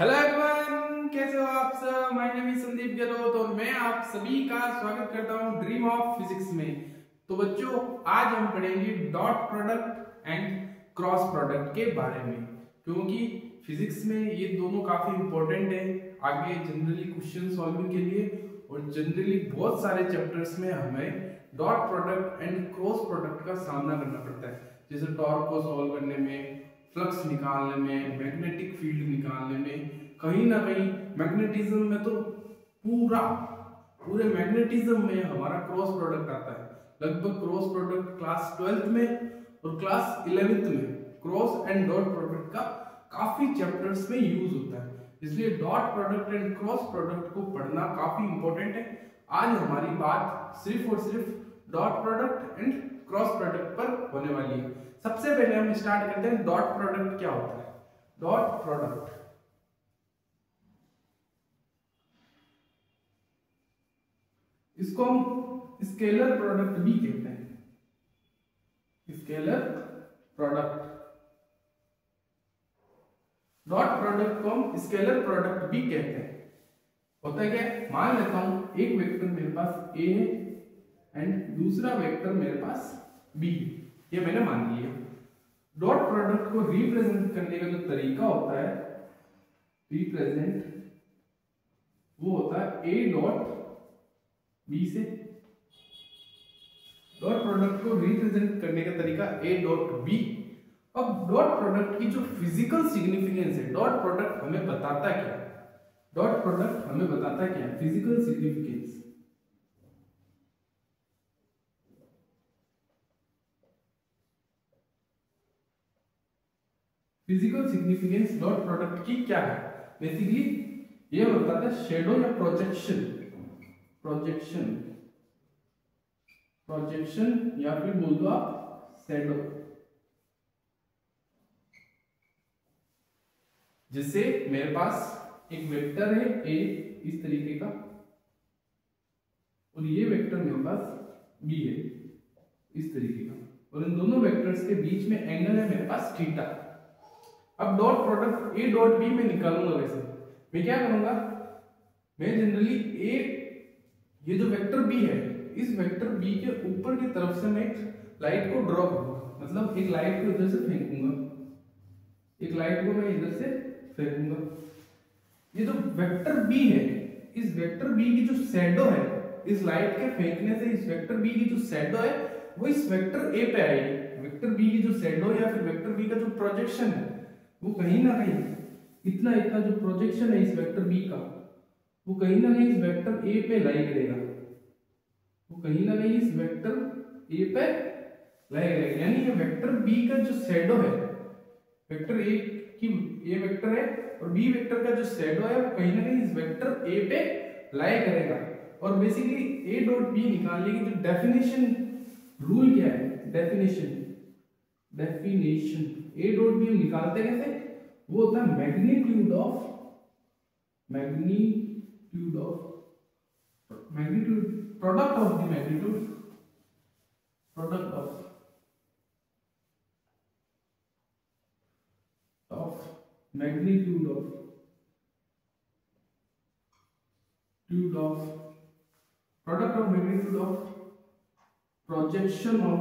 Hello everyone, कैसे हो आप सब। My name is Sandeep Gehlot और मैं आप सभी का स्वागत करता हूं ड्रीम ऑफ फिजिक्स में। तो बच्चों, आज हम पढ़ेंगे dot product and cross product के बारे में, क्योंकि फिजिक्स में ये दोनों काफी इंपॉर्टेंट है आगे जनरली क्वेश्चन सॉल्विंग के लिए। और जनरली बहुत सारे चैप्टर्स में हमें dot product and cross product का सामना करना पड़ता है, जैसे टॉर्क को सॉल्व करने में, फ्लक्स निकालने में, मैग्नेटिक फील्ड निकालने में। कहीं ना कहीं मैग्नेटिज्म में तो पूरे मैग्नेटिज्म में हमारा क्रॉस प्रोडक्ट आता है। लगभग क्रॉस प्रोडक्ट क्लास 12th में और क्लास 11th में क्रॉस एंड डॉट प्रोडक्ट का काफी चैप्टर्स में यूज होता है। इसलिए dot product and cross product को पढ़ना काफी इंपॉर्टेंट है। आज हमारी बात सिर्फ और सिर्फ dot product and cross product पर होने वाली है। सबसे पहले हम स्टार्ट करते हैं डॉट प्रोडक्ट क्या होता है। डॉट प्रोडक्ट इसको हम स्केलर प्रोडक्ट भी कहते हैं। स्केलर प्रोडक्ट, डॉट प्रोडक्ट को हम स्केलर प्रोडक्ट भी कहते हैं। होता है क्या, मान लेता हूं एक वेक्टर मेरे पास ए है एंड दूसरा वेक्टर मेरे पास बी है, ये मैंने मान लिया। डॉट प्रोडक्ट को रिप्रेजेंट करने का जो तरीका होता है, रिप्रेजेंट, वो होता है ए डॉट बी से। डॉट प्रोडक्ट को रिप्रेजेंट करने का तरीका ए डॉट बी। अब डॉट प्रोडक्ट की जो फिजिकल सिग्निफिकेंस है, डॉट प्रोडक्ट हमें बताता क्या है, डॉट प्रोडक्ट हमें बताता क्या है, physical significance. Physical significance dot product की क्या है, बेसिकली ये बताता है शेडो या प्रोजेक्शन, प्रोजेक्शन या फिर बोल दो आप शैडो। जिससे मेरे पास एक वेक्टर है ए इस तरीके का और ये वेक्टर मेरे पास बी है इस तरीके का, और इन दोनों वेक्टर्स के बीच में एंगल है मेरे पास थीटा। अब dot product A dot B में निकालूंगा। वैसे मैं क्या करूंगा, मैं जनरली ए, ये जो वेक्टर बी है, इस वेक्टर बी के ऊपर की तरफ से मैं एक लाइट को ड्रॉ करूंगा। मतलब एक लाइट को इधर से फेंकूंगा, एक लाइट को मैं इधर से फेंकूंगा। ये जो वेक्टर बी है, इस वेक्टर बी की जो शैडो है, इस लाइट के फेंकने से इस वेक्टर बी की जो शैडो है वो इस वेक्टर ए पे आएगी। वेक्टर बी की जो शैडो या फिर वेक्टर बी का जो प्रोजेक्शन है, वो कहीं ना कहीं इतना जो प्रोजेक्शन है इस वेक्टर बी का, वो कहीं ना कहीं इस वेक्टर ए पे लाई करेगा। वो कहीं ना कहीं इस वेक्टर ए पे लाई करेगा। यानी ये वेक्टर बी का जो शैडो है, वेक्टर ए की ये वेक्टर है और बी वेक्टर का जो शैडो है वो कहीं ना कहीं इस वेक्टर ए पे लाई करेगा। और बेसिकली ए डॉट बी निकालने की जो डेफिनेशन रूल क्या है, डेफिनेशन ए डॉट बी हम निकालते कैसे, वो होता है magnitude product of the magnitude, product of magnitude of product of magnitude of projection of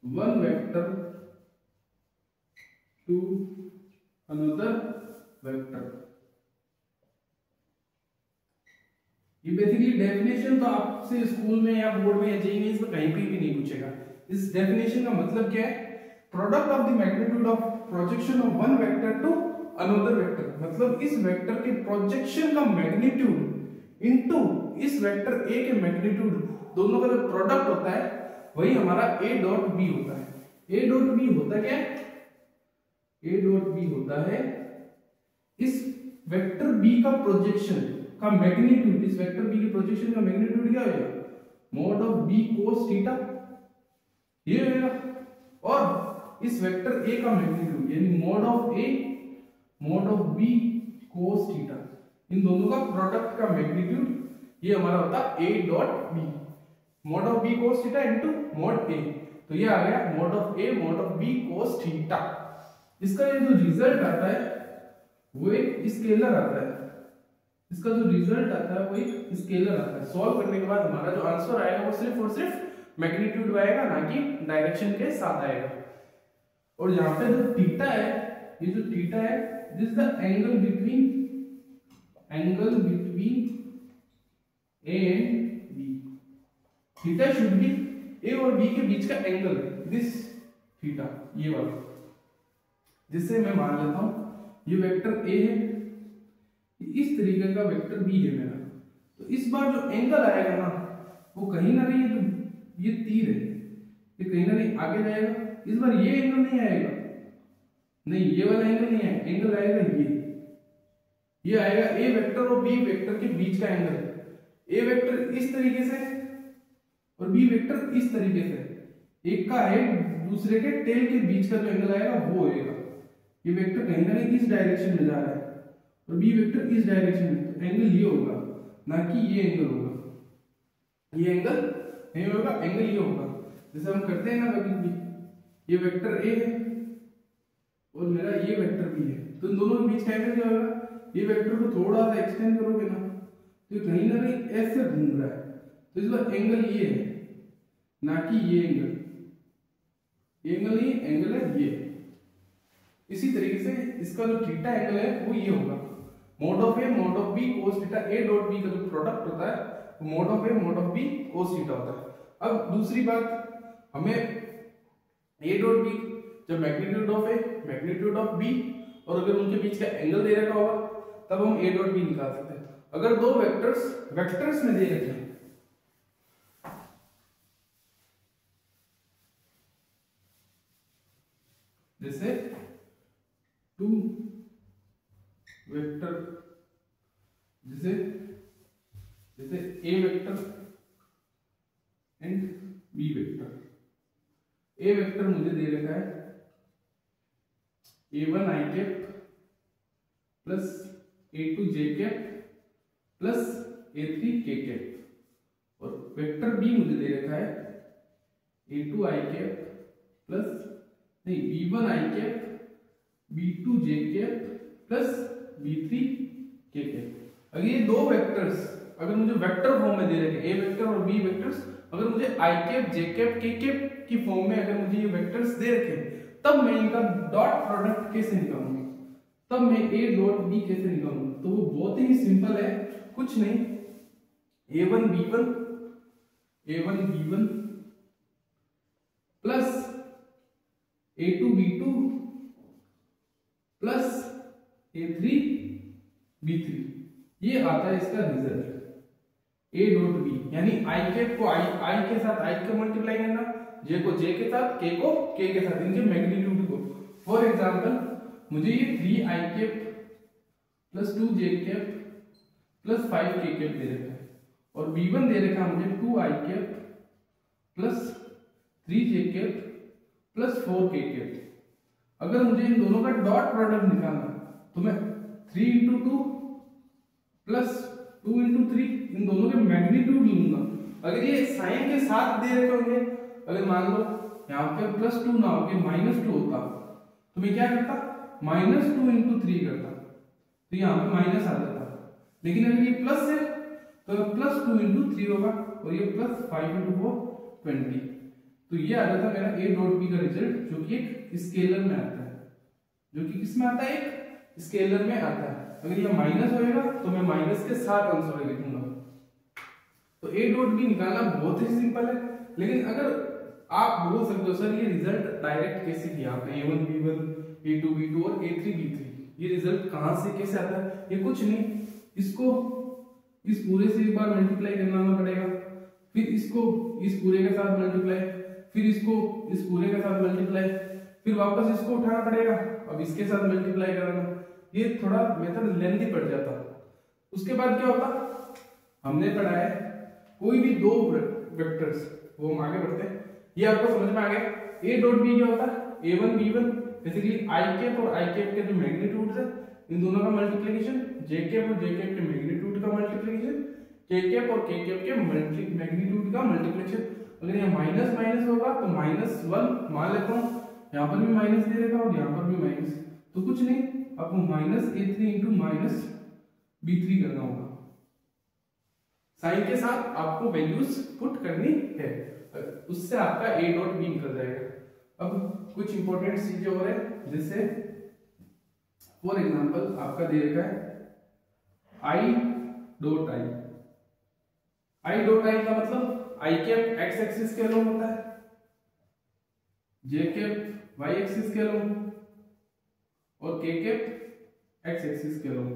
one vector to another vector। ये बेसिकली डेफिनेशन तो आपसे स्कूल में या बोर्ड में या जेईई मेंस में कहीं भी नहीं पूछेगा। इस डेफिनेशन का मतलब क्या है, product of the magnitude of projection of one vector to another vector. मतलब इस वेक्टर के प्रोजेक्शन का मैग्नीट्यूड इनटू इस वेक्टर ए के मैग्नीट्यूड, दोनों का जो प्रोडक्ट होता है वही हमारा ए डॉट बी होता है। ए डॉट बी होता क्या है, ए डॉट बी होता है इस वेक्टर बी का प्रोजेक्शन का मैग्नीट्यूड। इस वेक्टर बी के प्रोजेक्शन का मैग्नीट्यूड क्या होगा, mod of B cos theta, ये होगा। और इस वेक्टर ए का मैग्नीट्यूड यानी mod of B cos theta, इन दोनों का प्रोडक्ट का मैग्नीट्यूड ये हमारा होता है A dot B. Mod of B cos theta into mod A, तो ये आ गया mod of A mod of B cos theta. इसका ये जो रिजल्ट आता है वो एक स्केलर आता है, इसका जो रिजल्ट आता है वो एक स्केलर आता है। सॉल्व करने के बाद हमारा जो आंसर आएगा वो सिर्फ और सिर्फ मैग्नीट्यूड आएगा, ना कि डायरेक्शन के साथ आएगा। और यहाँ पे जो थीटा है, ये जो थीटा है this is the angle between A and B. Theta should be A और बी के बीच का एंगल, दिस थीटा, ये वाला, जिससे मैं मान लेता हूं ये वेक्टर ए है, इस तरीके का वेक्टर बी है मेरा। तो इस बार जो एंगल आएगा ना वो कहीं ना कहीं, तो ये तीर है, ये कहीं ना कहीं आगे जाएगा। इस बार ये एंगल नहीं आएगा, नहीं ये वाला एंगल नहीं आएगा, एंगल आएगा ये आएगा ए वेक्टर और बी वेक्टर के बीच का एंगल। ए वेक्टर इस तरीके से और बी वेक्टर इस तरीके से, एक का हेड दूसरे के टेल के बीच का जो एंगल आएगा वो होएगा। ये वेक्टर कहीं ना कहीं इस डायरेक्शन में जा रहा है और बी वेक्टर इस डायरेक्शन में, तो एंगल ये होगा, ना कि ये एंगल होगा। ये एंगल नहीं होगा, एंगल ये होगा। जैसे हम करते हैं ना कभी भी, ये वेक्टर ए है और मेरा ये वेक्टर बी है, तो इन दोनों के बीच का एंगल क्या होगा, ये वेक्टर को थोड़ा सा एक्सटेंड करोगे ना तो कहीं ना कहीं ऐसे घूम रहा है, तो इस बार एंगल ये है, ना कि ये एंगल। ये एंगल नहीं, एंगल है ये। इसी तरीके से इसका जो थीटा एंगल है वो ये होगा, mod of A mod of B cos theta. A dot B का जो प्रोडक्ट होता है वो mod of A mod of B cos theta होता है। अब दूसरी बात, हमें ए डॉट बी जब magnitude of A magnitude of B और अगर उनके बीच का एंगल दे रखा होगा तब हम ए डॉट बी निकाल सकते हैं। अगर दो वेक्टर्स में दे रखे हैं, जैसे टू वेक्टर, जैसे A vector and B vector. A vector मुझे दे रखा है a1 i cap plus a2 j cap plus a3 k cap, और वेक्टर बी मुझे दे रखा है a2 i कैप प्लस नहीं b1 i cap b2 j cap plus b3 k cap. अगर ये दो वेक्टर्स अगर मुझे वेक्टर फॉर्म में दे रखे, ए वेक्टर और बी वेक्टर्स, अगर मुझे i cap j cap k cap की फॉर्म में अगर मुझे ये वेक्टर्स दे रखे, तब मैं इनका डॉट प्रोडक्ट कैसे निकालूंगा, तब मैं ए डॉट बी कैसे निकालूंगा। तो वो बहुत ही सिंपल है, कुछ नहीं, a1 b1 plus a2 b2 plus a3 b3, ये आता है इसका रिजल्ट। ए डॉट बी यानी आई कैप को आई के साथ आई का मल्टीप्लाई करना, जे को जे के साथ, के को के के साथ, इनके मैग्नीट्यूड को। फॉर एग्जांपल मुझे ये 3 आई कैप प्लस 2 जे कैप प्लस 5 के कैप दे रखा है, और b1 दे रखा है मुझे 2 आई कैप प्लस 3 जे कैप प्लस 4 के कैप। अगर मुझे इन दोनों का डॉट प्रोडक्ट निकालना तो मैं 3 इंटू 2 प्लस 2 इंटू 3 इन दोनों के मैग्नीट्यूड लूंगा। अगर ये साइन के साथ दे रखे होंगे, अगर मान लो यहाँ पे +2 ना होके -2 होता तो मैं क्या करता, -2 इंटू 3 करता, तो यहाँ पे माइनस आ जाता। लेकिन अगर ये प्लस है तो +2 इंटू 3 होगा, और ये +5 इंटू 4 20, तो ये आ जाता मेरा ए डॉट बी का रिजल्ट, जो कि एक स्केलर में आता है, जो कि किस में आता है, एक स्केलर में आता है। अगर ये माइनस होएगा तो मैं माइनस के साथ आंसर लिखूंगा। तो ए डॉट बी निकालना बहुत ही सिंपल है। लेकिन अगर आप बोल सकते हो सर ये रिजल्ट डायरेक्ट कैसे किया आपने, a1 b1 a2 b2 और a3 b3, ये रिजल्ट कहां से कैसे आता है? ये कुछ नहीं, इसको इस पूरे से एक बार मल्टीप्लाई करना पड़ेगा, फिर इसको इस पूरे के साथ मल्टीप्लाई, फिर इसको इस पूरे के साथ मल्टीप्लाई, फिर वापस इसको उठाना पड़ेगा, अब इसके साथ मल्टीप्लाई करना। ये थोड़ा मेथड लेंथी पड़ जाता। उसके बाद क्या होता, हमने पढ़ा है कोई भी दो वेक्टर्स, वो हम आगे बढ़ते हैं, ये आपको समझ में आ गया। ए डॉट बी क्या होता है, a1 b1 basically I cap और आई कैप के जो मैग्नीट्यूड है इन दोनों का मल्टीप्लिकेशन, जे कैप और जे कैप के मैग्नीट्यूड का मल्टीप्लिकेशन, के कैप और के कैप के मैग्नीट्यूड का मल्टीप्लिकेशन। अगर यहाँ माइनस माइनस होगा तो -1 मान लेता हूँ, यहाँ पर भी माइनस दे देगा और यहाँ पर भी माइनस, तो कुछ नहीं, आपको -a3 इंटू -b3 करना होगा। साइन के साथ आपको वैल्यूज पुट करनी है, उससे आपका a डॉट b निकल जाएगा। अब कुछ इंपॉर्टेंट चीजें और है, जैसे फॉर एग्जांपल आपका दे रखा है i डॉट i का मतलब i कैप x एक्सिस के अलोंग होता है, j कैप y एक्सिस के अलोंग और k कैप x एक्सिस के अलोंग,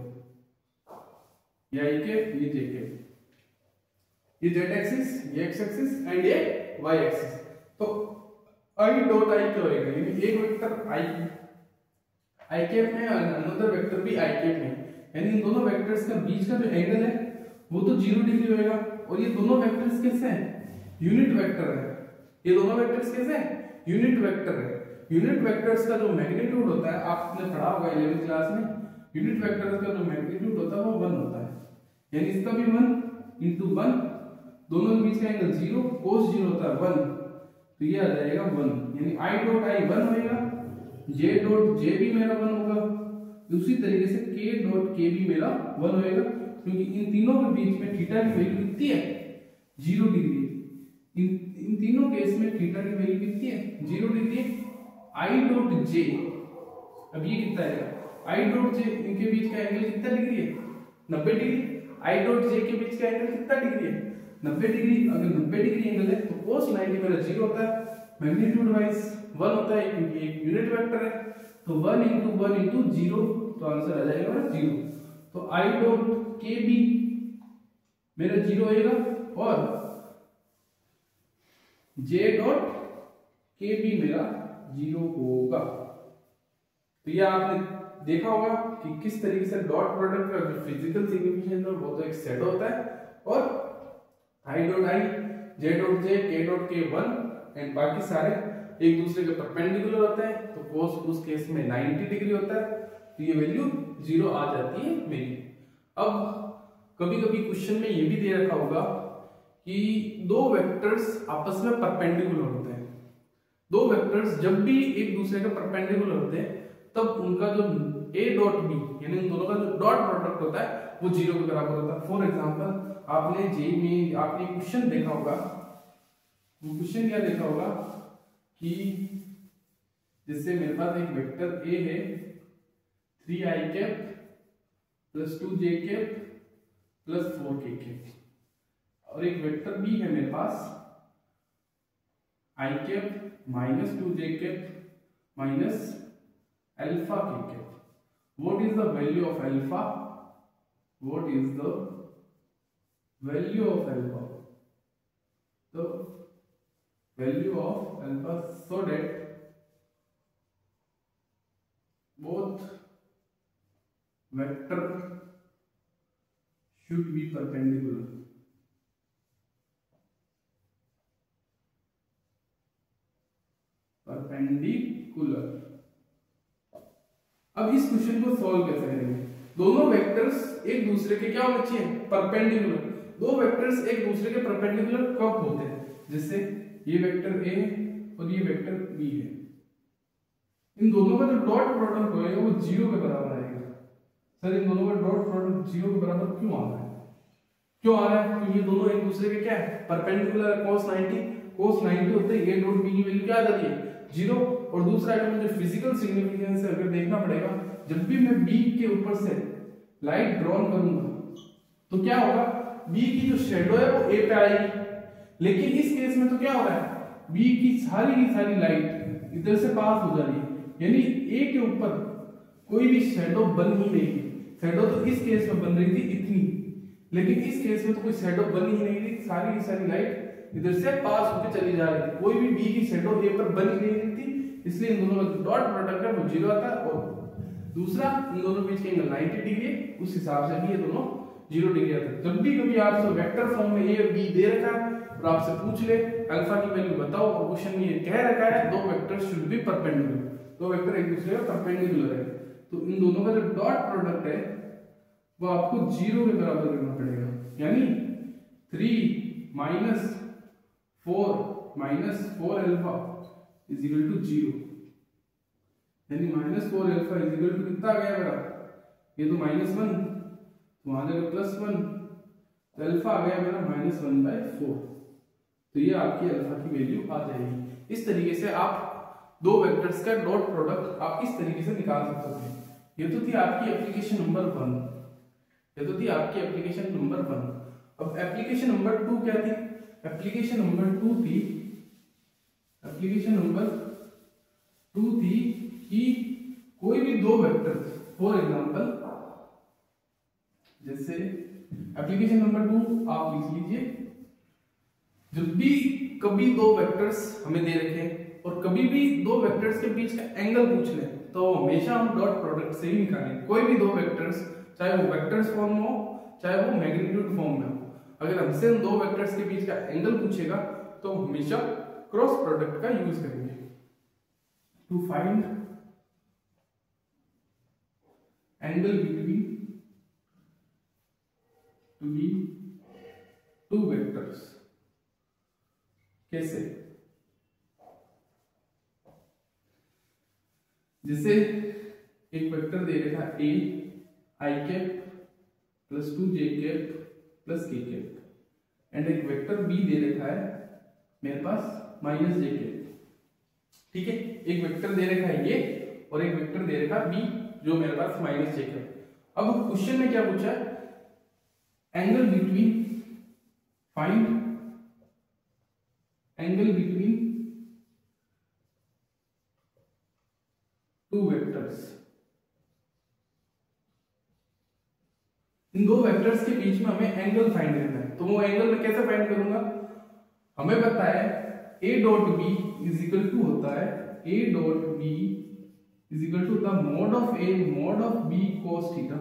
ये i कैप, ये j कैप, ये z एक्सिस, ये x एक्सिस एंड ये y एक्सिस। तो i डॉट i क्या होएगा, यानी एक वेक्टर i कैप में और अनदर वेक्टर भी i कैप में, यानी इन दोनों वेक्टर्स का बीच का जो एंगल है वो तो 0 डिग्री होएगा। और ये दोनों वेक्टर्स कैसे हैं, यूनिट वेक्टर है, ये दोनों वेक्टर्स कैसे हैं, यूनिट वेक्टर है। यूनिट वेक्टर्स का जो मैग्नीट्यूड होता है, आपने पढ़ा होगा 11वीं क्लास में, यूनिट वेक्टर्स का जो मैग्नीट्यूड होता है वो 1 होता है, यानी इसका भी 1 इंटू 1, दोनों के बीच का एंगल 0, cos 0 होता है 1, तो ये आ जाएगा 1, यानी i डॉट i 1 होएगा, j डॉट j भी मेरा 1 होगा, उसी तरीके से k डॉट k भी मेरा 1 होएगा, क्योंकि इन तीनों के बीच में थीटा की वैल्यू कितनी है, 0 डिग्री। इन तीनों केस में थीटा की वैल्यू कितनी है, 0 डिग्री। i डॉट j, अब ये कितना है, i डॉट j, इनके बीच का एंगल कितना डिग्री है, 90 डिग्री। i डॉट j के बीच का एंगल कितना डिग्री है, 90 डिग्री। अगर 90 डिग्री एंगल है तो cos 90 मेरा 0 होता है, मैग्नीट्यूड वाइज 1 होता है क्योंकि एक यूनिट वेक्टर है, तो 1 इंटू 1 इंटू 0, तो आंसर आ जाएगा 0। तो i डॉट k भी मेरा 0 होएगा और j डॉट k भी मेरा 0 होगा। तो ये आपने देखा होगा कि किस तरीके से डॉट प्रोडक्ट का जो फिजिकल सिग्निफिकेशन है वो तो एक सेट होता है, और i dot i, j dot j, k dot k 1 and बाकी सारे एक दूसरे के परपेंडिकुलर होते हैं, तो cos उस केस में 90 डिग्री होता है, तो ये वैल्यू 0 आ जाती है मेरी। अब कभी कभी क्वेश्चन में ये भी दे रखा होगा कि दो वेक्टर्स आपस में परपेंडिकुलर होते हैं, दो वेक्टर्स जब भी एक दूसरे के परपेंडिकुलर होते हैं तब उनका जो a डॉट b, यानी उन दोनों का जो डॉट प्रोडक्ट होता है वो 0 के बराबर होता है। फॉर एग्जांपल आपने जे में आपने क्वेश्चन देखा होगा, वो क्वेश्चन क्या देखा होगा कि जैसे मेरे पास एक वेक्टर a है 3i cap plus 2j cap plus 4k cap, और एक वेक्टर b है मेरे पास i cap minus 2j cap minus alpha k cap. What is the value of alpha? What is the value of alpha? The value of alpha, so that both vector should be perpendicular. Perpendicular. अब इस question को solve कैसे करेंगे, दोनों vectors एक दूसरे के क्या होने चाहिए, परपेंडिकुलर। दो वेक्टर्स एक दूसरे के परपेंडिकुलर कब होते हैं, जैसे ये वेक्टर a और ये वेक्टर b है, इन दोनों का जो डॉट प्रोडक्ट होगा वो 0 के बराबर आएगा। सर इन दोनों का डॉट प्रोडक्ट 0 के बराबर क्यों आ रहा है, क्यों आ रहा है, क्योंकि ये दोनों एक दूसरे के क्या है, परपेंडिकुलर है। cos 90 होते हैं a डॉट b की वैल्यू क्या आ जाती है, 0। और दूसरा अगर मुझे फिजिकल सिग्निफिकेंस से अगर देखना पड़ेगा, जब भी मैं b के ऊपर से लाइट ड्रॉन करूंगा तो क्या होगा, b की जो शैडो है वो a पे आएगी, लेकिन इस केस में तो क्या हो रहा है, b की सारी लाइट इधर से पास हो जा रही है, यानी a के ऊपर कोई भी शैडो बन ही नहीं है। शैडो तो इस केस में बन रही थी इतनी, लेकिन इस केस में तो कोई शैडो बन ही नहीं थी, सारी लाइट इधर से पास होकर चली जा रही थी, कोई भी b की शैडो a पर बन ही नहीं थी, इसलिए इन दोनों का डॉट प्रोडक्ट है वो 0 आता है। और दूसरा इन दोनों बीच के एंगल 90 डिग्री है, उस हिसाब से भी ये दोनों 0 डिग्री आते हैं। जब भी कभी आपसे वेक्टर फॉर्म में a और b दे रखा है और आपसे पूछ ले अल्फा की वैल्यू बताओ, और क्वेश्चन में ये कह रखा है दो वेक्टर्स शुड बी परपेंडिकुलर, दो वेक्टर एक दूसरे के परपेंडिकुलर है, तो इन दोनों का जो डॉट प्रोडक्ट है वो आपको 0 के बराबर करना पड़ेगा। यानी 3 माइनस 4 अल्फा इज इक्वल टू 0, यानी -4 अल्फा इज इक्वल टू कितना आ गया मेरा, ये तो -1 तो वहां जाएगा +1, तो अल्फा आ गया मेरा -1/4। तो ये आपकी अल्फा की वैल्यू आ जाएगी। इस तरीके से आप दो वेक्टर्स का डॉट प्रोडक्ट आप इस तरीके से निकाल सकते हैं। ये तो थी आपकी एप्लीकेशन नंबर 1, ये तो थी आपकी एप्लीकेशन नंबर 1। अब एप्लीकेशन नंबर 2 क्या थी? एप्लीकेशन नंबर 2 थी, एप्लीकेशन नंबर 2 थी कि कोई भी दो वेक्टर, फॉर एग्जांपल जैसे एप्लीकेशन नंबर 2 आप लिख लीजिए, जब भी कभी दो वेक्टर्स हमें दे रखे हैं और कभी भी दो वेक्टर्स के बीच का एंगल पूछ लें तो हमेशा हम डॉट प्रोडक्ट से ही निकालें। कोई भी दो वेक्टर्स, चाहे वो वेक्टर्स फॉर्म में हो चाहे वो मैग्नीट्यूड फॉर्म में हो, अगर हमसे उन दो वेक्टर्स के बीच का एंगल पूछेगा तो हमेशा क्रॉस प्रोडक्ट का यूज करेंगे। To find angle between two vectors, कैसे? जैसे एक वेक्टर दे रखा है a i cap plus 2j cap plus k cap and एक वेक्टर b दे रखा है मेरे पास -j कैप। ठीक है, एक वेक्टर दे रखा है ये और एक वेक्टर दे रखा है b जो मेरे पास -j कैप। अब क्वेश्चन में क्या पूछा है? Angle between, find angle between two vectors. इन दो वेक्टर्स के बीच में हमें एंगल फाइंड करना है, तो वो एंगल मैं कैसे फाइंड करूंगा? हमें पता है a dot b is equal to होता है a dot b is equal to the mod of a mod of b cos theta.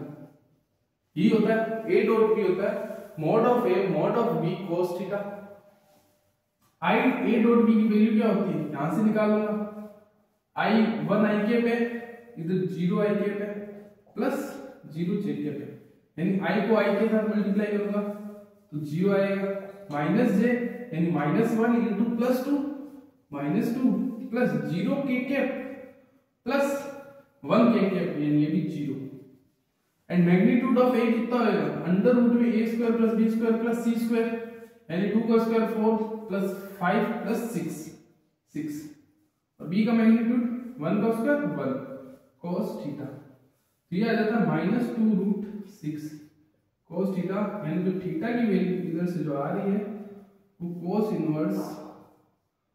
ये होता है a डॉट b होता है mod of a mod of b cos theta. i a dot b की value क्या होती है? यहां से निकाल लूंगा, i 1 i कैप है, इधर 0 i कैप है प्लस 0 j कैप है, यानी i को i के साथ मल्टीप्लाई करूंगा तो 0 आएगा, माइनस j यानी -1 into +2 -2 plus 0 k cap plus 1 k cap, यानी ये भी 0। एंड मैग्नीट्यूड ऑफ a कितना होगा? अंडर रूट में a square plus b square plus c square, यानी 2 का स्क्वायर 4 प्लस 5 प्लस 6 और b का मैग्नीट्यूड 1 का स्क्वायर 1 cos थीटा। तो ये आ जाता है -2√6 cos थीटा, यानी जो थीटा की वैल्यू इधर से जो आ रही है वो cos इनवर्स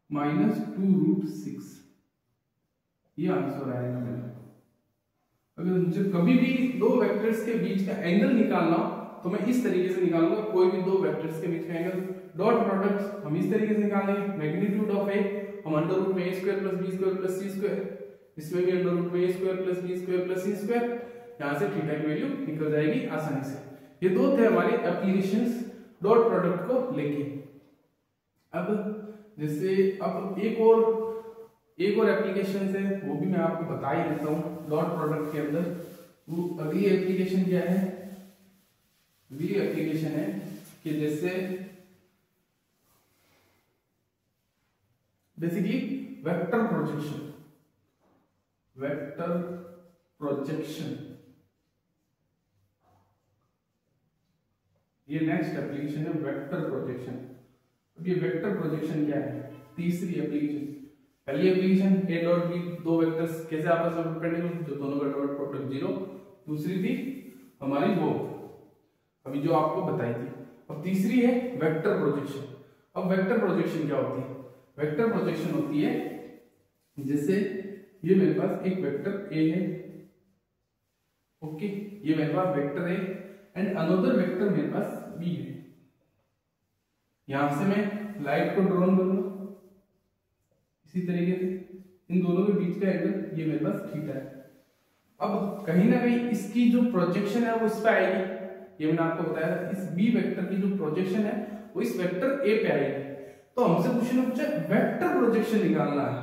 -2√6, ये आंसर आएगा मेरा। अगर मुझे कभी भी दो वेक्टर्स के बीच का एंगल निकालना तो मैं इस तरीके से निकालूंगा, कोई भी दो वेक्टर्स के बीच का एंगल। डॉट प्रोडक्ट हम इस तरीके से निकालेंगे, मैग्नीट्यूड ऑफ a हम अंडर रूट में a square plus b square plus c square, इसमें भी अंडर रूट में a square plus b square plus c square, यहां से थीटा की वैल्यू निकल जाएगी आसानी से। ये दो थे हमारे एप्लीकेशंस डॉट प्रोडक्ट को लेके। अब जैसे अब एक और एप्लीकेशन है वो भी मैं आपको बता ही देता हूँ डॉट प्रोडक्ट के अंदर। वो अगली एप्लीकेशन क्या है? अगली एप्लीकेशन है कि जैसे बेसिकली वेक्टर प्रोजेक्शन, ये नेक्स्ट एप्लीकेशन है वेक्टर प्रोजेक्शन। अब ये वेक्टर प्रोजेक्शन क्या है? तीसरी एप्लीकेशन। पहली एप्लीकेशन a डॉट b, दो वेक्टर्स कैसे आपस में परपेंडिकुलर, जो दोनों का डॉट प्रोडक्ट 0। दूसरी थी हमारी वो अभी जो आपको बताई थी। अब तीसरी है वेक्टर प्रोजेक्शन। अब वेक्टर प्रोजेक्शन क्या होती है? वेक्टर प्रोजेक्शन होती है जैसे ये मेरे पास एक वेक्टर a है, ओके, ये मेरे पास वेक्टर है एंड अनदर वेक्टर मेरे पास b है। यहां से मैं लाइट को ड्रॉन करूंगा इसी तरीके से, इन दोनों के बीच का एंगल ये मेरे पास थीटा है। अब कहीं ना कहीं इसकी जो प्रोजेक्शन है वो इस पे आएगी, ये मैंने आपको बताया था। इस b वेक्टर की जो प्रोजेक्शन है वो इस वेक्टर a पे आएगी। तो हमसे क्वेश्चन पूछा वेक्टर प्रोजेक्शन निकालना है।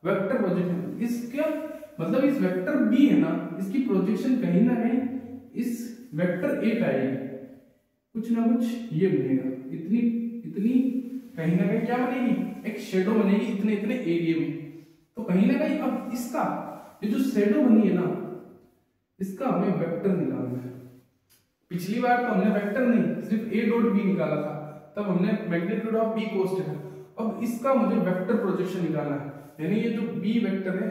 वेक्टर प्रोजेक्शन इसका मतलब इस वेक्टर b है ना, इसकी प्रोजेक्शन कहीं ना कहीं इस वेक्टर a पे आएगी, कुछ ना कुछ ये बनेगा। इतनी इतनी कहीं ना कहीं क्या बनेगी, एक शेडो बनेगी इतने इतने एरिया में। तो कहीं ना कहीं अब इसका ये जो शेडो बनी है ना, इसका हमें वेक्टर निकालना है। पिछली बार तो हमने वेक्टर नहीं सिर्फ ए डॉट बी निकाला था, तब हमने magnitude of B cos theta. अब इसका मुझे वेक्टर प्रोजेक्शन निकालना है, यानी ये जो बी वेक्टर है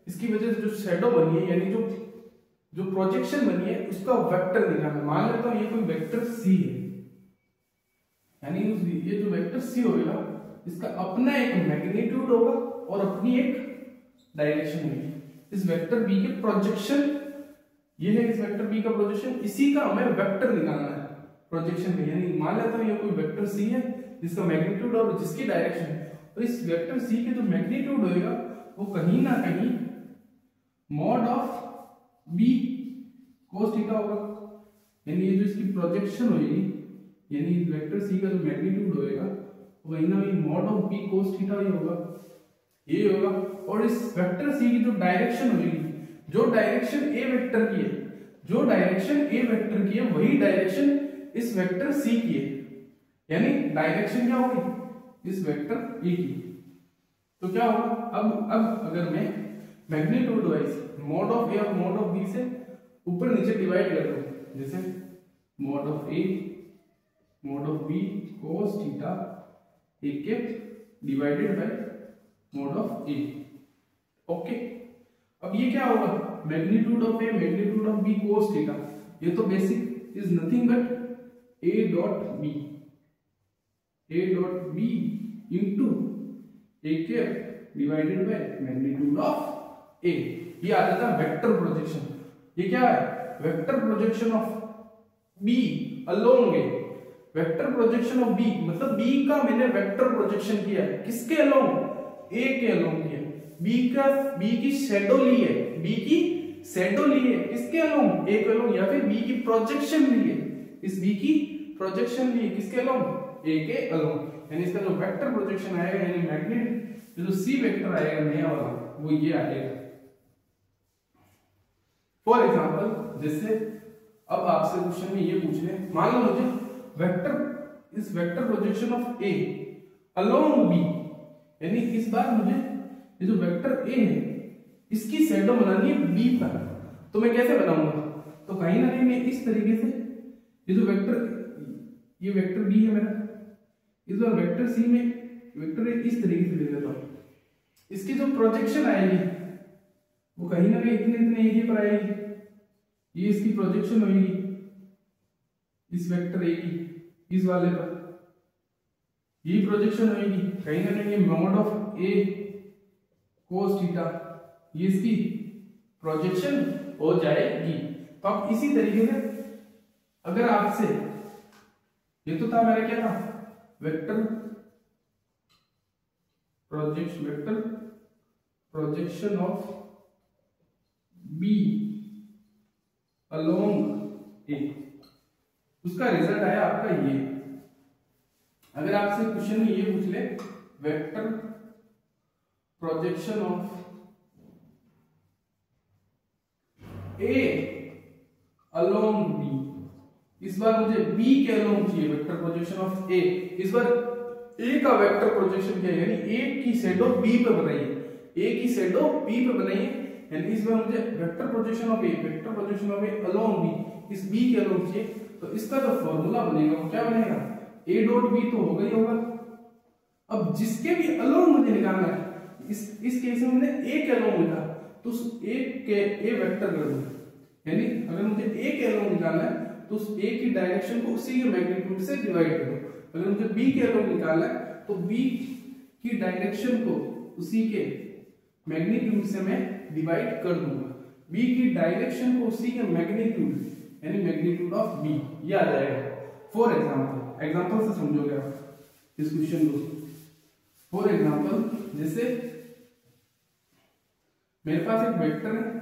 इसकी वजह से जो शेडो बनी है, यानी जो प्रोजेक्शन बनी है उसका वेक्टर निकालना। मान लेता हूं ये कोई वेक्टर सी है, यानी ये जो वेक्टर सी होगा इसका अपना एक मैग्नीट्यूड होगा और अपनी एक डायरेक्शन होगी। इस वेक्टर बी के प्रोजेक्शन ये है, इस वेक्टर बी का प्रोजेक्शन, इसी का हमें वेक्टर निकालना है प्रोजेक्शन में। यानी मान लेता हूं ये कोई वेक्टर सी है जिसका मैग्नीट्यूड और जिसकी डायरेक्शन है, और इस वेक्टर सी के जो मैग्नीट्यूड होगा वो कहीं ना कहीं mod of B cos theta होगा। यानी ये जो इसकी प्रोजेक्शन होगी, यानी वेक्टर सी का जो मैग्नीट्यूड होगा वो कहीं ना कहीं mod of B cos theta ही होगा, ये होगा। और इस वेक्टर सी की जो डायरेक्शन होगी, जो डायरेक्शन ए वेक्टर की है, जो डायरेक्शन ए वेक्टर की है वही डायरेक्शन इस वेक्टर सी की है, यानी डायरेक्शन क्या होगी इस वेक्टर ए की। तो क्या होगा, अब अगर मैं मैग्नीट्यूड वाइज मॉड ऑफ ए और मॉड ऑफ बी से ऊपर नीचे डिवाइड कर दूं, जैसे mod of A mod of B cos theta A के divided by mod of A. Okay, अब ये क्या होगा, magnitude of A magnitude of B cos theta, ये तो basic is nothing but A dot B into A के divided by magnitude of A. ये आ जाता है वेक्टर प्रोजेक्शन। ये क्या है, vector projection of B along A. Vector projection of B मतलब बी का मैंने वेक्टर प्रोजेक्शन किया है, किसके अलोंग, ए के अलोंग किया। बी की शैडो ली है, बी की शैडो ली है किसके अलोंग, ए के अलोंग, या फिर बी की प्रोजेक्शन ली है, इस बी की प्रोजेक्शन ली है किसके अलोंग, ए के अलोंग। यानी इसका जो वेक्टर प्रोजेक्शन आएगा, यानी मैग्नेट जो सी वेक्टर आएगा नया वाला, वो ये आएगा। फॉर एग्जांपल, जैसे अब आपसे क्वेश्चन में ये पूछ रहे, मान लो मुझे वेक्टर इस vector projection of A along B, यानी इस बार मुझे ये जो वेक्टर ए है इसकी शैडो बनानी है बी पर। तो मैं कैसे बनाऊंगा, तो कहीं ना कहीं मैं इस तरीके से ये जो ये वेक्टर बी है मेरा, इस बार वेक्टर सी में वेक्टर ए इस तरीके से ले लेता हूं। इसकी जो प्रोजेक्शन आएगी वो कहीं ना कहीं इतने इतने एरिया पर आएगी, ये इसकी प्रोजेक्शन होगी इस वेक्टर ए की इस वाले पर, ये प्रोजेक्शन होगी कहीं ना कहीं mod of A cos theta, ये इसकी प्रोजेक्शन हो जाएगी। तो अब इसी तरीके से अगर आपसे ये तो था मेरा क्या था, vector projection of B along A, उसका रिजल्ट आया आपका ये। अगर आपसे क्वेश्चन में ये पूछ ले, vector projection of A along B, इस बार मुझे बी के अलोंग चाहिए वेक्टर प्रोजेक्शन ऑफ ए। इस बार ए का वेक्टर प्रोजेक्शन क्या है, यानी ए की शैडो बी पे बनाइए, ए की शैडो बी पे बनाइए, यानी इस बार मुझे vector projection of A along B, इस बी के अलोंग चाहिए। तो इसका जो फॉर्मूला बनेगा वो क्या बनेगा, ए डॉट बी तो होगा ही होगा। अब जिसके भी अलोंग मुझे निकालना है, इस केस में मैंने ए के अलोंग लिखा, तो उस ए के ए वेक्टर कर दूं, यानी अगर मुझे ए के अलोंग निकालना है तो उस ए की डायरेक्शन को उसी के मैग्नीट्यूड से डिवाइड कर दो। अगर मुझे बी के अलोंग निकालना है तो बी की डायरेक्शन को उसी के मैग्नीट्यूड से मैं डिवाइड कर दूंगा, बी की डायरेक्शन को उसी के मैग्नीट्यूड यानी मैग्नीट्यूड ऑफ बी, ये आ जाएगा। फॉर एग्जांपल से समझोगे आप इस क्वेश्चन को। फॉर एग्जांपल, जैसे मेरे पास एक वेक्टर है,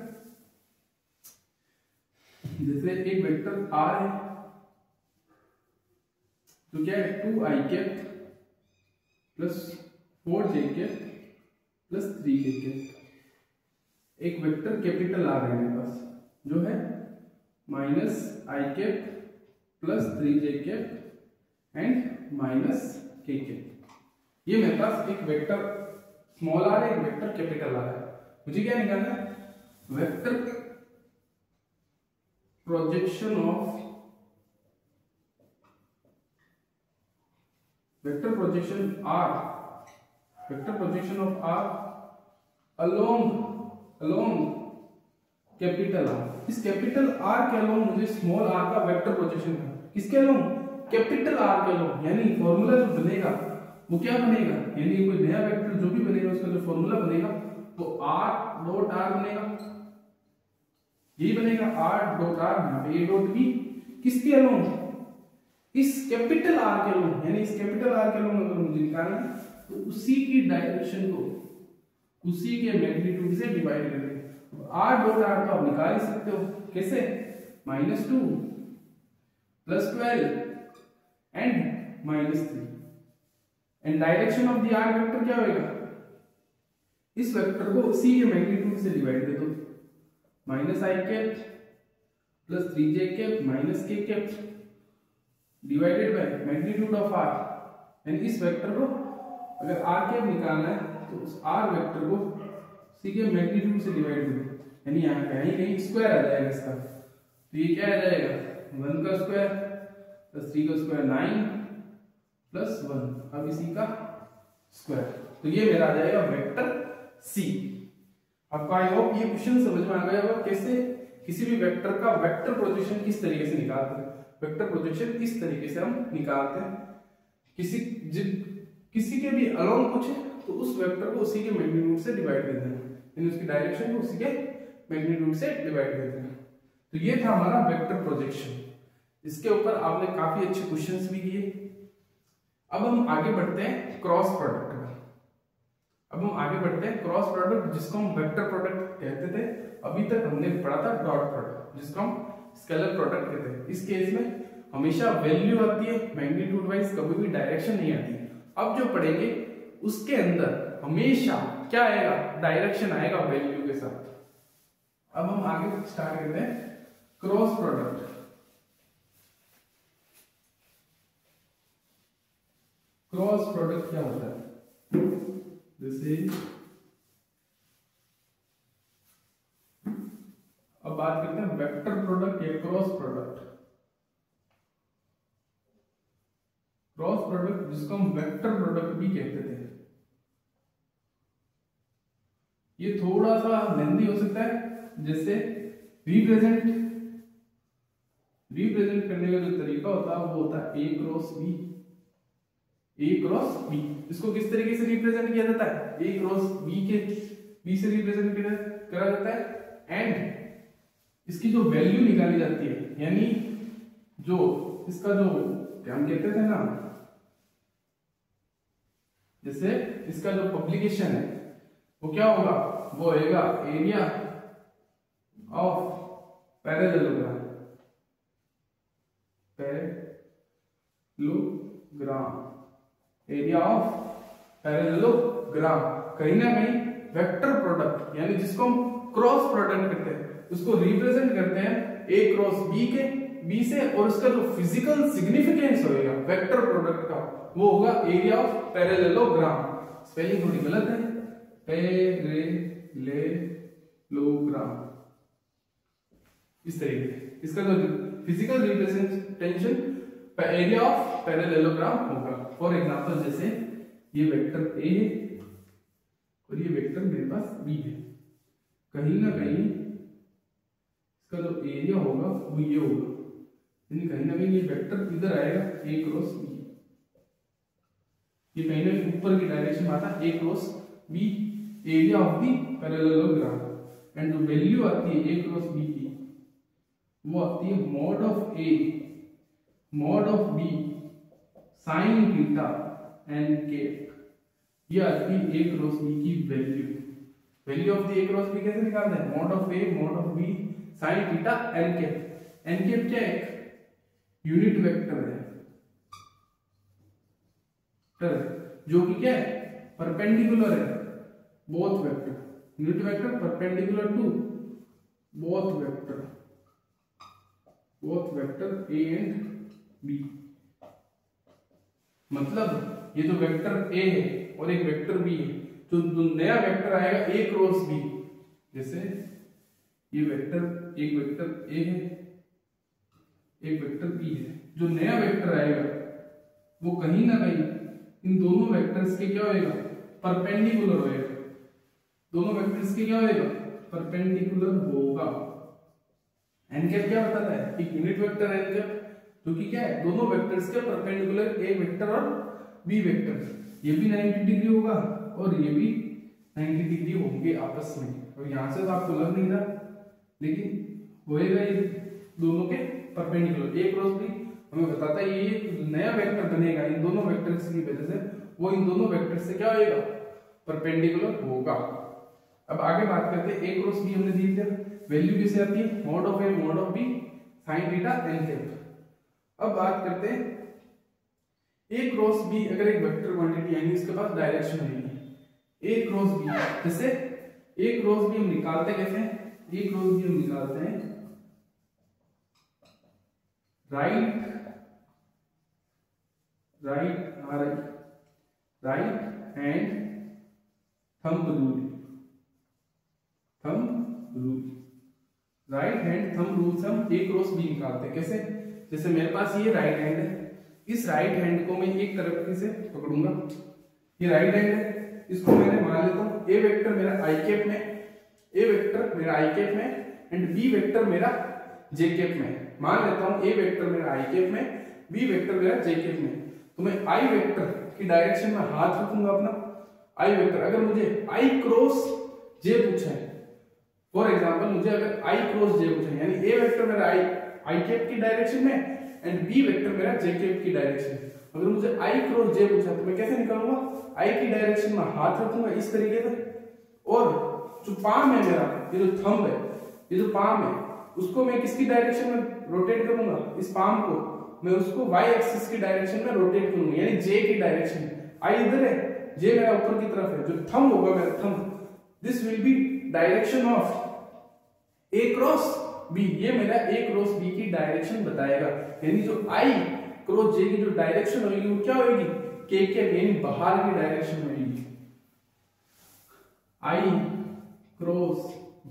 जैसे एक वेक्टर आर है तो क्या है 2i cap plus 4j cap plus 3j cap. एक वेक्टर कैपिटल आर है मेरे पास जो है -i cap plus 3j cap and minus के के। ये मेरे पास एक वेक्टर स्मॉल आर है, एक वेक्टर कैपिटल आर है। मुझे क्या निकालना है? Vector projection of vector projection of R along capital R. इस कैपिटल आर के अलोंग मुझे स्मॉल आर का वेक्टर प्रोजेक्शन करना। किसके अलोंग? कैपिटल आर के अलोंग। यानी फॉर्मूला जो बनेगा वो क्या बनेगा, यानी कोई नया वेक्टर जो भी बनेगा उसका जो फॉर्मूला बनेगा वो आर डॉट आर बनेगा। यही बनेगा R dot R A dot B. किसके अलोंग? इस कैपिटल आर के अलोंग। यानी इस कैपिटल आर के अलोंग अगर मुझे निकालना है तो उसी की डायरेक्शन को उसी के मैग्नीट्यूड से डिवाइड कर देंगे। आर डॉट आर तो आप निकाल ही सकते हो। कैसे? -2 +12 and -3। And direction of the R vector क्या होगा? इस वेक्टर को सी के मैग्नीट्यूड से डिवाइड दे दो। -i + 3j - k divided by magnitude of R. यानी इस वेक्टर को अगर आर कैप निकालना है तो उस आर वेक्टर को सी के मैग्नीट्यूड से डिवाइड कर दो। यानी यहाँ कहीं स्क्वायर आ जाएगा इसका। तो ये क्या आ जाएगा? 1 का स्क्वायर + 3 का स्क्वायर 9 + 1। अब इसी का स्क्वायर। तो ये मेरा आ जाएगा वेक्टर सी। आपको आई होप ये क्वेश्चन समझ में आ गया होगा कैसे किसी भी वेक्टर का वेक्टर प्रोजेक्शन किस तरीके से निकालते हैं। वेक्टर प्रोजेक्शन इस तरीके से हम निकालते हैं। किसी के भी अलोंग कुछ है तो उस वेक्टर को उसी के मैग्नीट्यूड से डिवाइड कर देना, यानी उसकी डायरेक्शन को उसी के मैग्नीट्यूड से डिवाइड कर देना। तो ये था हमारा वेक्टर प्रोजेक्शन। इसके ऊपर आपने काफी अच्छे क्वेश्चंस भी किए। अब हम आगे बढ़ते हैं क्रॉस प्रोडक्ट में। क्रॉस प्रोडक्ट जिसको हम वेक्टर प्रोडक्ट कहते थे। अभी तक हमने पढ़ा था डॉट प्रोडक्ट जिसको हम स्केलर प्रोडक्ट कहते हैं। इस केस में हमेशा वैल्यू आती है मैग्नीट्यूड वाइज, कभी भी डायरेक्शन नहीं आती। अब जो पढ़ेंगे उसके अंदर हमेशा क्या आएगा? डायरेक्शन आएगा वैल्यू के साथ। अब हम आगे स्टार्ट करते हैं क्रॉस प्रोडक्ट। क्रॉस प्रोडक्ट क्या होता है? जैसे अब बात करते हैं वेक्टर प्रोडक्ट या क्रॉस प्रोडक्ट। क्रॉस प्रोडक्ट जिसको हम वेक्टर प्रोडक्ट भी कहते थे। ये थोड़ा सा लेंथी हो सकता है। जैसे रिप्रेजेंट करने का जो तरीका होता है वो होता है ए क्रॉस बी। इसको किस तरीके से रिप्रेजेंट किया जाता है? ए क्रॉस बी से रिप्रेजेंट करा जाता है। एंड इसकी जो वैल्यू निकाली जाती है, यानी जो इसका जो हम कहते थे ना, जैसे इसका जो पब्लिकेशन है वो क्या होगा? वो होगा area of parallelogram. Area of parallelogram कहीं ना कहीं वेक्टर प्रोडक्ट, यानी जिसको हम क्रॉस प्रोडक्ट कहते हैं, उसको रिप्रेजेंट करते हैं ए क्रॉस बी से। और उसका जो फिजिकल सिग्निफिकेंस होगा वेक्टर प्रोडक्ट का वो होगा एरिया ऑफ पैरेललोग्राम। स्पेलिंग थोड़ी गलत है, पैरेललोग्राम इस तरीके से। इसका जो physical representation area of parallelogram होगा। फॉर एग्जांपल जैसे ये वेक्टर ए है और ये वेक्टर मेरे पास बी है। कहीं ना कहीं इसका जो एरिया होगा वो ये होगा, यानी कहीं ना कहीं ये वेक्टर इधर आएगा ए क्रॉस बी। ये कहीं ना कहीं ऊपर की डायरेक्शन में आता है A cross B, area of the parallelogram. And जो वैल्यू आती है ए क्रॉस बी की वो आती है mod of b sin theta and के। ये आती है a क्रॉस b की value of the a cross b कैसे निकालते हैं? mod of a mod of b sin theta and के। एन के क्या है? यूनिट वेक्टर है जो कि क्या है? परपेंडिकुलर है both vector. Unit vector perpendicular to both vector a and b। मतलब ये जो वेक्टर ए है और एक वेक्टर बी है, जो नया वेक्टर आएगा ए क्रॉस बी, जैसे ये वेक्टर, एक वेक्टर ए है, एक वेक्टर बी है, जो नया वेक्टर आएगा वो कहीं ना कहीं इन दोनों वेक्टर्स के क्या होएगा, परपेंडिकुलर होएगा। दोनों वेक्टर्स के क्या होएगा, परपेंडिकुलर होगा। एन कैप क्या बताता है, एक यूनिट वेक्टर एन कैप जो कि क्या है, दोनों वेक्टर्स के परपेंडिकुलर ए वेक्टर और बी वेक्टर, ये भी 90 डिग्री होगा और ये भी 90 डिग्री होंगे आपस में। और यहां से तो आपको लग नहीं रहा, लेकिन होएगा ये दोनों के परपेंडिकुलर। ए क्रॉस बी हमें बताता है ये नया वेक्टर बनेगा इन दोनों वेक्टर्स की वजह से, वो इन दोनों वेक्टर से क्या होएगा, परपेंडिकुलर होगा। अब आगे बात करते हैं ए क्रॉस बी हमने देख लिया, वैल्यू कैसे आती है, mod of A mod of B sin theta n cap. अब बात करते हैं ए क्रॉस बी, अगर एक वेक्टर क्वांटिटी यानी इसके पास डायरेक्शन है ए क्रॉस बी, जैसे ए क्रॉस बी हम निकालते कैसे हैं, ए क्रॉस बी हम निकालते हैं right hand thumb rule, right hand thumb rule से हम ए क्रॉस बी निकालते हैं। कैसे, जैसे मेरे पास ये राइट हैंड है, इस राइट हैंड को मैं एक तरफ से पकड़ूंगा, ये राइट हैंड है, इसको मैंने मान लेता हूं ए वेक्टर मेरा आई कैप में, ए वेक्टर मेरा आई कैप में एंड बी वेक्टर मेरा जे कैप में। मान लेता हूं ए वेक्टर मेरा आई कैप में, बी वेक्टर मेरा जे कैप में। तो मैं आई वेक्टर की डायरेक्शन में हाथ रखूंगा अपना, आई वेक्टर, अगर मुझे आई क्रॉस जे पूछा है, फॉर एग्जांपल मुझे अगर आई क्रॉस जे पूछा है, यानी ए वेक्टर मेरा आई कैप की डायरेक्शन में एंड बी वेक्टर मेरा जे कैप की डायरेक्शन, अगर मुझे आई क्रॉस जे पूछा तो मैं कैसे निकालूंगा, आई की डायरेक्शन में हाथ रखूंगा इस तरीके से, और जो पाम है मेरा, ये जो थंब है, ये जो पाम है, उसको मैं किसकी डायरेक्शन में रोटेट करूंगा, इस पाम को मैं उसको वाई एक्सिस की डायरेक्शन में रोटेट करूंगा, यानी जे की डायरेक्शन। आई इधर है, जे मेरा ऊपर की तरफ है, जो थंब होगा मेरा thumb, this will be direction of A cross B, ये मेरा ए क्रॉस बी की डायरेक्शन बताएगा। यानी जो आई क्रॉस जे की जो डायरेक्शन होगी वो क्या होगी, के यानी बाहर की डायरेक्शन होगी। आई क्रॉस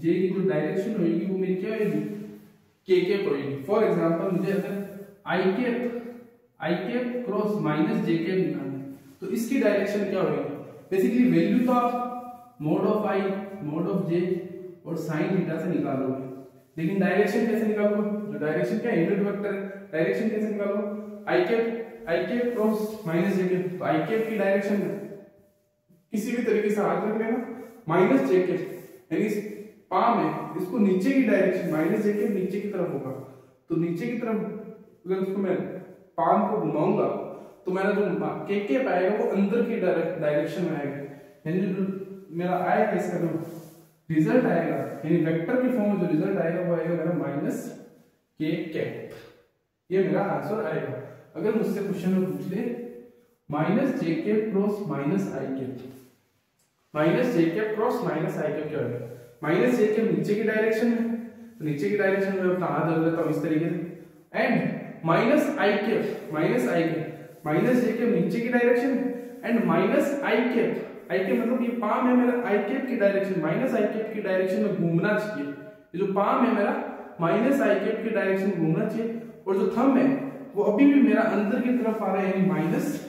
जे की जो डायरेक्शन होगी वो मेरी क्या होगी, के होगी। फॉर एग्जांपल मुझे अगर आई cap cross minus J cap निकालना है तो इसकी डायरेक्शन क्या होगी, बेसिकली वैल्यू तो आप mod of I mod of J और साइन थीटा से निकालोगे, लेकिन डायरेक्शन कैसे निकालोगे, जो डायरेक्शन क्या यूनिट वेक्टर है, डायरेक्शन कैसे निकालोगे, आई cap cross minus J cap, I cap की डायरेक्शन किसी भी तरीके से हाथ रख लेना, माइनस जे कैप यानी पाम है, इसको नीचे की डायरेक्शन, माइनस जे कैप नीचे की तरफ होगा, तो नीचे की तरफ अगर उसको मैं पाम को घुमाऊंगा तो मेरा जो के कैप आएगा वो अंदर की डायरेक्शन में आएगा, यानी जो मेरा आएगा इसका जो रिजल्ट आएगा, यानी वेक्टर के फॉर्म में जो रिजल्ट आएगा वो आएगा मेरा माइनस के कैप, ये मेरा आंसर आएगा। अगर मुझसे क्वेश्चन में पूछ ले minus J cap cross minus आई cap, minus J cap cross minus आई कैप क्या होगा, माइनस जे कैप नीचे की डायरेक्शन में, तो नीचे की डायरेक्शन में अपना हाथ रख लेता हूं इस तरीके से, and minus I cap minus J cap नीचे की direction and minus I cap मतलब ये पाम है मेरा आई कैप की डायरेक्शन, माइनस आई कैप की डायरेक्शन में घूमना चाहिए, ये जो पाम है मेरा माइनस आई कैप की डायरेक्शन में घूमना चाहिए, और जो थंब है वो अभी भी मेरा अंदर की तरफ आ रहा है, यानी माइनस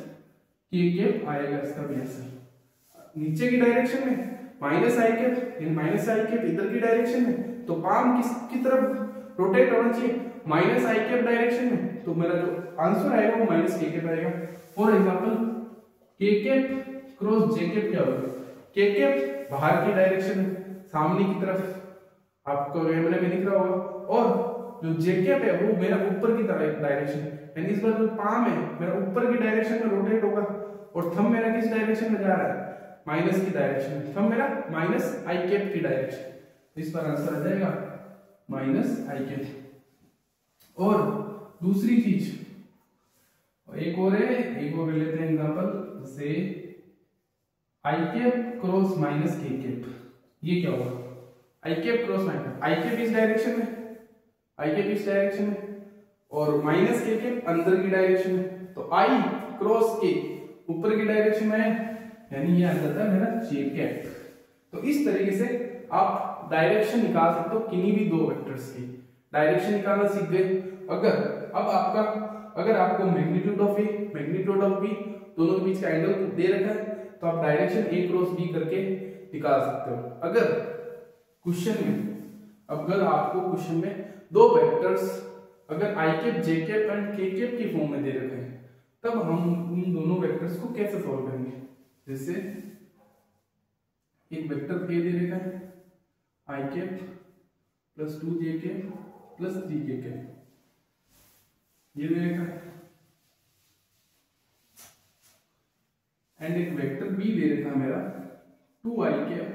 के कैप आएगा इसका भी आंसर। नीचे की डायरेक्शन में माइनस आई कैप, यानी माइनस आई कैप इधर की डायरेक्शन में, तो पाम किसकी तरफ रोटेट होना चाहिए, माइनस आई कैप डायरेक्शन में, तो मेरा जो आंसर आएगा वो माइनस के कैप आएगा। फॉर एग्जांपल के कैप क्रॉस जे कैप क्या होगा, के कैप बाहर की डायरेक्शन में, सामने की तरफ आपको कैमरे में दिख रहा होगा, और जो जे कैप है वो मेरा ऊपर की डायरेक्शन, यानी इस बार जो पाम है मेरा ऊपर की डायरेक्शन में रोटेट होगा, और थंब मेरा किस डायरेक्शन में जा रहा है, माइनस की डायरेक्शन में, थंब मेरा माइनस आई कैप की डायरेक्शन, इस पर आंसर आ जाएगा माइनस आई कैप। और दूसरी चीज एक और है, एक और लेते हैं एग्जांपल, जैसे आई कैप क्रॉस माइनस के कैप, ये क्या होगा, आई कैप क्रॉस माइनस, आई कैप इस डायरेक्शन में, आई कैप इस डायरेक्शन में, और माइनस के कैप अंदर की डायरेक्शन में, तो आई क्रॉस के ऊपर की डायरेक्शन में है, यानी ये आ जाता है मेरा जे कैप। तो इस तरीके से आप डायरेक्शन निकाल सकते हो किन्हीं भी दो वेक्टर्स की। डायरेक्शन निकालना सीख गए। अगर आपको magnitude of A, magnitude of B दोनों के बीच का एंगल दे रखा है तो आप डायरेक्शन ए क्रॉस बी करके निकाल सकते हो। अगर आपको क्वेश्चन में दो वेक्टर्स अगर आई cap, J cap and K cap की फॉर्म में दे रखे हैं, तब हम उन दोनों वेक्टर्स को कैसे सॉल्व करेंगे। जैसे एक वेक्टर ए दे रखा है आई कैप प्लस 2 जे कैप प्लस 3 के कैप, ये दे रखा है। एंड एक वेक्टर बी दे रखा है मेरा 2 आई कैप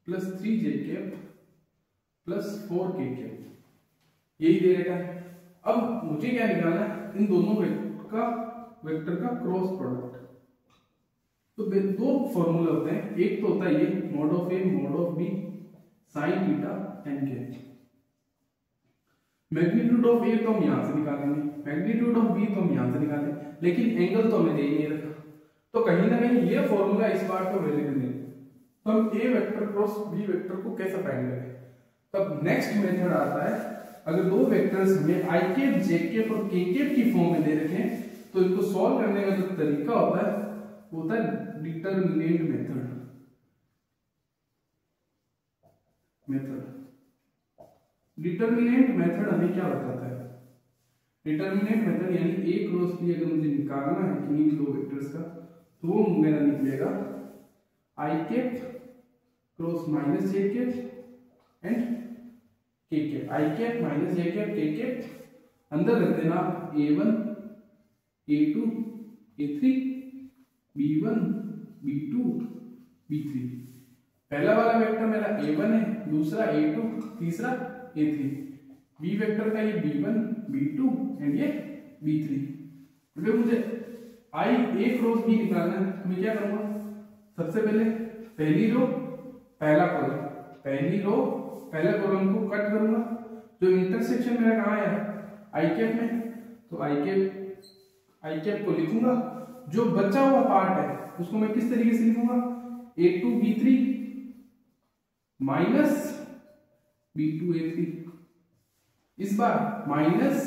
प्लस 3 जे कैप प्लस 4 के कैप, यही दे रखा है। अब मुझे क्या निकालना है, इन दोनों वेक्टर का क्रॉस प्रोडक्ट। तो दो फॉर्मूला होते हैं, एक तो होता है ये mod of A mod of B sine theta N के। मैग्नीट्यूड ऑफ ए तो हम यहां से निकालेंगे, मैग्नीट्यूड ऑफ बी तो हम यहां से निकालेंगे, लेकिन एंगल तो हमें दे ही नहीं रखा। तो कहीं ना कहीं ये फॉर्मूला इस बार तो अवेलेबल नहीं। तो हम ए वेक्टर क्रॉस बी वेक्टर को कैसे फाइंड करें। तब नेक्स्ट मेथड आता है, अगर दो वेक्टर्स हमें आई कैप, जे कैप और के कैप की फॉर्म में दे रखे हैं, तो इनको सॉल्व करने का जो तरीका होता है वो होता है डिटरमिनेंट मेथड। डिटरमिनेंट मेथड हमें क्या बताता है, डिटरमिनेंट मेथड यानी ए क्रॉस बी अगर मुझे निकालना है किन्हीं दो वेक्टर्स का, तो वो मेरा निकलेगा I cap cross minus J cap and K cap. I cap minus J cap K cap, अंदर रख देना a1 a2 a3 b1 b2 b3। पहला वाला वेक्टर मेरा a1 है, दूसरा a2, तीसरा a3। बी वेक्टर का ये b1 b2 एंड ये b3। अगर मुझे आई ए क्रॉस बी निकालना है तो मैं क्या करूंगा, सबसे पहले पहली रो पहला कॉलम को कट करूंगा। जो इंटरसेक्शन मेरा कहाँ है आई कैप में, तो आई कैप को लिखूंगा। जो बचा हुआ पार्ट है उसको मैं किस तरीके से लिखूंगा, a2 b3 minus b2 a3, इस बार माइनस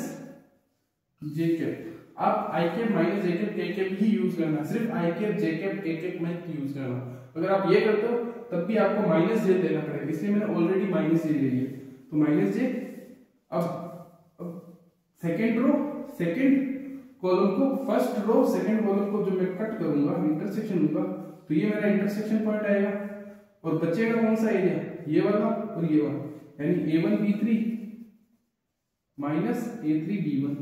जे कैप। आप आई cap minus J cap K cap ही यूज करना, सिर्फ आई कैप जे कैप के कैप मत यूज करना। अगर आप ये करते हो तब भी आपको माइनस जे देना पड़ेगा, इसलिए मैंने ऑलरेडी माइनस जे ले लिया, तो माइनस जे। अब सेकंड कॉलम को, फर्स्ट रो सेकंड कॉलम को जो मैं कट करूंगा, इंटरसेक्शन लूंगा, तो ये मेरा इंटरसेक्शन पॉइंट आएगा। और बचेगा कौन सा एरिया, ये वाला और ये वाला, यानी a1 b3 minus a3 b1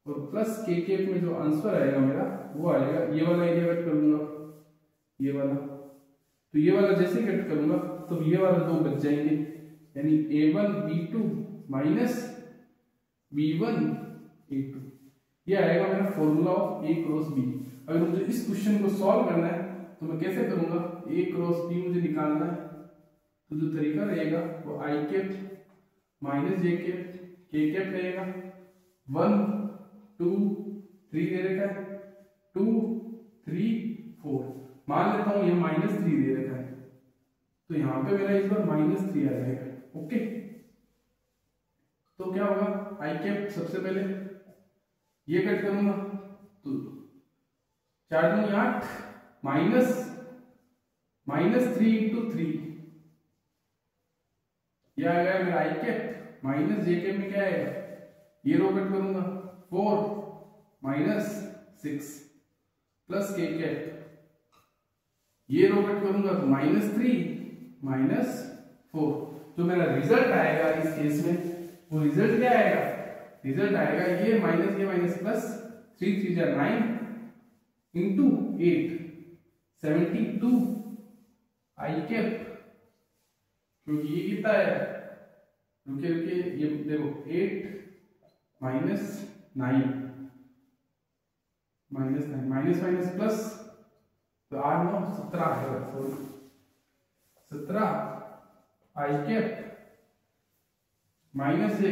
और प्लस के कैप में जो आंसर आएगा मेरा वो आएगा, ये वाला एरिया कट करूंगा, ये वाला, तो ये वाला जैसे कट करूंगा तो ये वाला दो बच जाएंगे, यानी a1 b2 minus b1 a2। ये आएगा मेरा formula of A cross B. अगर मुझे इस क्वेश्चन को सॉल्व करना है तो मैं कैसे करूंगा, ए क्रॉस बी मुझे निकालना है, तो जो तरीका रहेगा वो आई cap minus J cap K cap रहेगा। 1 2 3 दे रखा है, 2 3 4, मान लेता हूं ये -3 दे रखा है, तो यहां पे मेरा इस बार -3 आ जाएगा। ओके, तो क्या होगा, आई कैप सबसे पहले ये कट करूंगा तो 4 दूनी 8 माइनस 3 इंटू 3, ये आ गया मेरा आई कैप। माइनस जे कैप में क्या आएगा, ये रो कट करूंगा 4 माइनस 6 प्लस के कैप, ये रो कट करूंगा तो -3 माइनस 4। जो मेरा रिजल्ट आएगा इस केस में वो रिजल्ट क्या आएगा, रिजल्ट आएगा ये माइनस प्लस 3 3 जा 9 इंटू 8 72 आई कैप, क्योंकि ये कितना है, रुके ये देखो 8 माइनस 9 माइनस प्लस, तो 8 9 17 है, 17 आई कैप माइनस से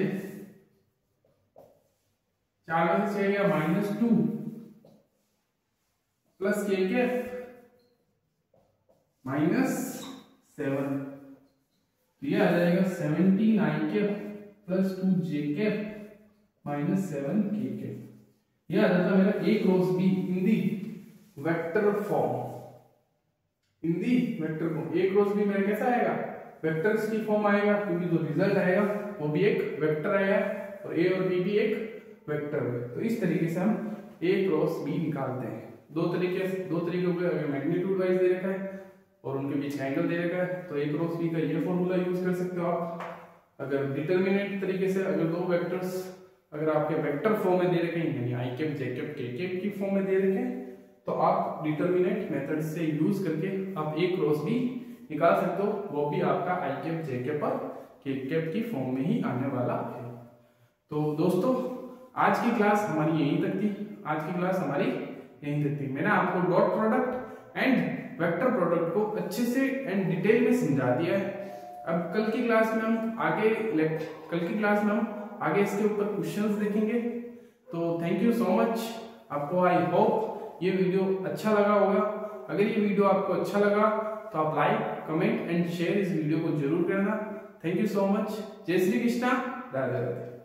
4 में से गया -2 प्लस के कैप -7, ये आ जाएगा 17 आई कैप प्लस 2 जे कैप -7 के कैप। यह आ जाता है मेरा A cross B in the vector form. In the vector form A cross B मेरा कैसा आएगा, वेक्टर्स की फॉर्म आएगा, क्योंकि जो रिजल्ट आएगा वो भी एक वेक्टर आएगा और A और B भी एक वेक्टर है। तो इस तरीके से हम A क्रॉस B निकालते हैं। दो तरीके को अगर मैग्नीट्यूड वाइज दे रखा है और उनके बीच एंगल दे रखा है तो A क्रॉस B का ये फॉर्मूला यूज कर सकते हो आप। अगर डिटरमिनेंट तरीके से अगर दो वेक्टर्स अगर आपके वेक्टर फॉर्म में दे रखे हैं, यानी आई कैप जे कैप के कैप की फॉर्म में दे रखे हैं, तो आप डिटरमिनेंट मेथड से यूज करके आप A क्रॉस B निकाल सकते हो, वो भी आपका आई कैप जे कैप और के कैप की फॉर्म में ही आने वाला है। तो दोस्तों आज की क्लास हमारी यहीं तक थी। आज की क्लास हमारी यहीं तक थी। मैंने आपको dot product and vector product को अच्छे से एंड डिटेल में समझा दिया है। अब कल की क्लास में हम आगे इसके ऊपर क्वेश्चंस देखेंगे। तो थैंक यू सो मच। आपको आई होप ये वीडियो अच्छा लगा होगा। अगर ये वीडियो आपको अच्छा लगा तो आप लाइक, कमेंट एंड शेयर इस वीडियो को जरूर करना। Thank you so much. जय श्री कृष्णा, राधे राधे।